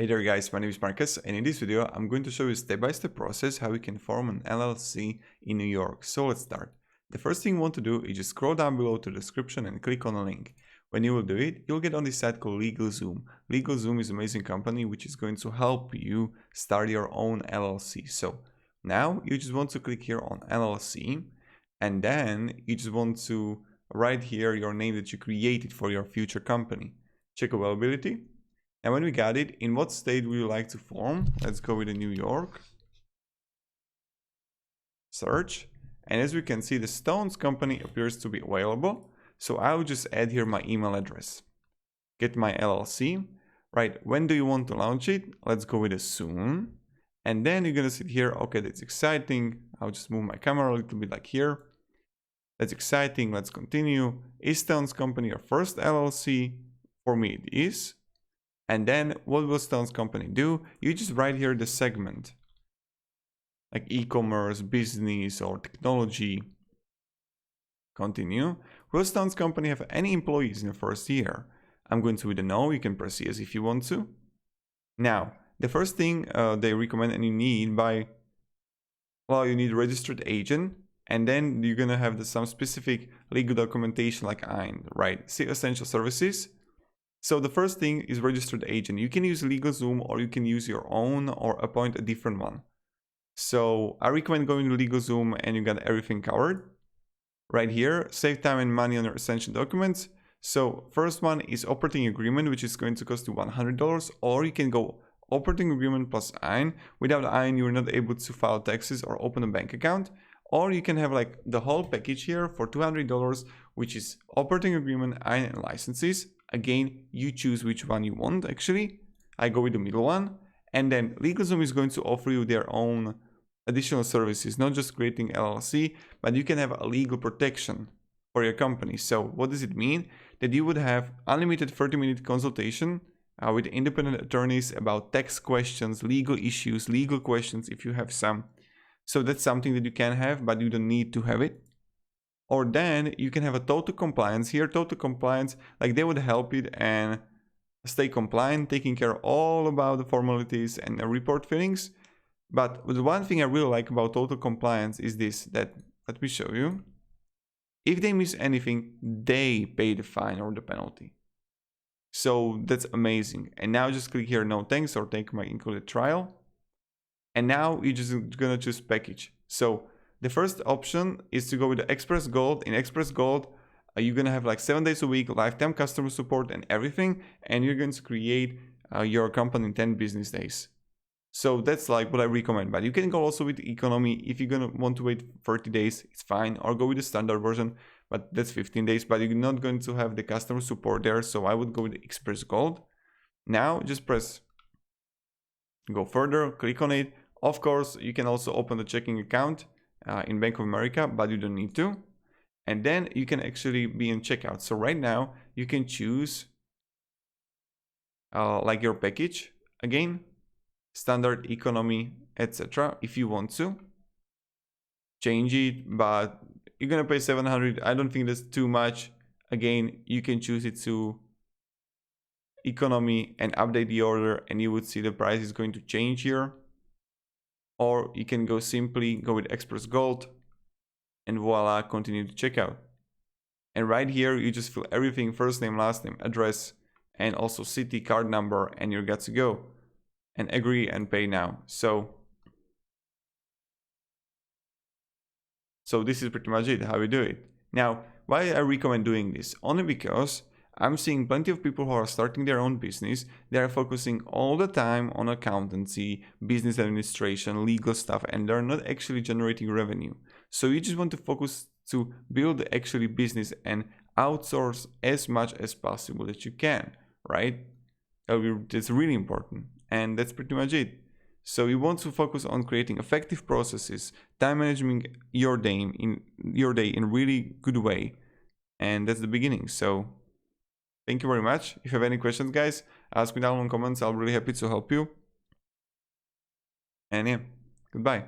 Hey there guys, my name is Marcus, and in this video I'm going to show you step-by-step process how you can form an LLC in New York. So let's start. The first thing you want to do is just scroll down below to the description and click on a link. When you will do it, you'll get on this site called Legalzoom. Legalzoom is an amazing company which is going to help you start your own LLC. So now you just want to click here on LLC, and then you just want to write here your name that you created for your future company. Check availability. And when we got it, in what state would you like to form? Let's go with New York. Search. And as we can see, the Stones company appears to be available. So I'll just add here my email address. Get my LLC. Right, when do you want to launch it? Let's go with a soon. And then you're gonna sit here. Okay, that's exciting. I'll just move my camera a little bit like here. That's exciting. Let's continue. Is Stones company your first LLC? For me, it is. And then what will Stones company do? You just write here the segment, like e-commerce, business, or technology. Continue. Will Stones company have any employees in the first year? I'm going to with a no. You can press yes if you want to. Now, the first thing they recommend and you need you need a registered agent, and then you're gonna have some specific legal documentation like IN, right? See essential services. So the first thing is registered agent. You can use Legalzoom or you can use your own or appoint a different one. So I recommend going to Legalzoom and you got everything covered. Right here, save time and money on your essential documents. So first one is operating agreement, which is going to cost you $100, or you can go operating agreement plus IN. Without IN, you're not able to file taxes or open a bank account. Or you can have like the whole package here for $200, which is operating agreement, IN, and licenses. Again, you choose which one you want. Actually, I go with the middle one. And then Legalzoom is going to offer you their own additional services, not just creating LLC, but you can have a legal protection for your company. So what does it mean? That you would have unlimited 30-minute consultation with independent attorneys about tax questions, legal issues, legal questions if you have some. So that's something that you can have, but you don't need to have it. Or then you can have a total compliance here. Total compliance, like they would help you and stay compliant, taking care all about the formalities and report fillings. But the one thing I really like about total compliance is this, that let me show you. If they miss anything, they pay the fine or the penalty. So that's amazing. And now just click here, no thanks, or take my included trial. And now you're just gonna choose package. So the first option is to go with the Express Gold. In Express Gold, you're going to have like 7 days a week, lifetime customer support and everything. And you're going to create your company in 10 business days. So that's like what I recommend. But you can go also with economy. If you're going to want to wait 30 days, it's fine. Or go with the standard version, but that's 15 days. But you're not going to have the customer support there. So I would go with the Express Gold. Now just press go further, click on it. Of course, you can also open the checking account in Bank of America, but you don't need to. And then you can actually be in checkout. So right now you can choose like your package again, standard, economy, etc. If you want to change it, but you're gonna pay $700. I don't think that's too much. Again, you can choose it to economy and update the order, and you would see the price is going to change here. Or you can go with Express Gold and voila, continue to checkout. And right here, you just fill everything, first name, last name, address, and also city, card number, and you're good to go. And agree and pay now. So this is pretty much it, how we do it. Now, why I recommend doing this? Only because I'm seeing plenty of people who are starting their own business. They are focusing all the time on accountancy, business administration, legal stuff, and they're not actually generating revenue. So you just want to focus to build actually business and outsource as much as possible that you can, right? That's really important. And that's pretty much it. So you want to focus on creating effective processes, time managing your day in a really good way. And that's the beginning. So thank you very much. If you have any questions, guys, ask me down in the comments. I'll be really happy to help you. And yeah, goodbye.